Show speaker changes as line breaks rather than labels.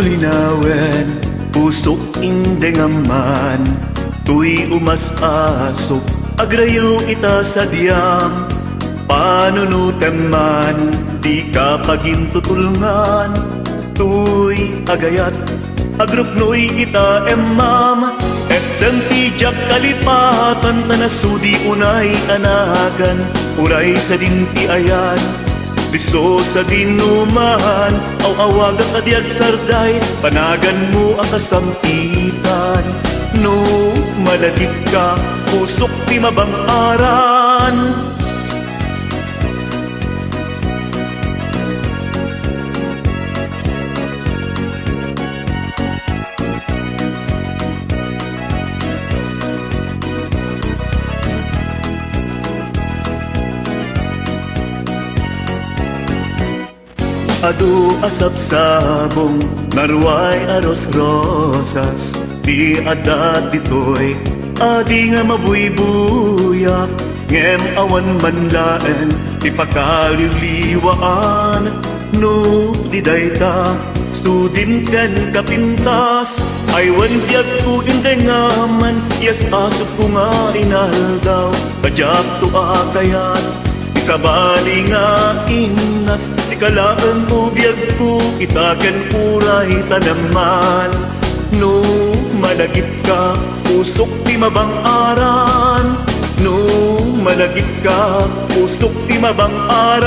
linawen, pusok indengaman, tuy umasasok, agrayo ita sa diyam, panunutan man, di ka pagintutulngan, tuy agayat, agrupnoy ita emam, SMP jak kalipatan, tanasudi unay anagan, uray sa dinti ayan, diso sa dinumahan, aw-awag at adyag sarday, panagan mo ang kasampitan. No, malagip ka, pusok ti mabang-aran. Adu asap sabong, narway aros rosas, di adat ditoy, adi nga mabuybuyak, ngem awan manlaen, di pakaliwliwaan, no di dayta, sudin ken kapintas, aywan biag ko indengaman, yas asok ko nga inaldaw, kajak to akayat, sa bali nga inas, si kalaan mo biyag ko, itakan uray tanaman. No, malagip ka, usok ti mabang-aran. No, malagip ka, usok ti mabang-aran.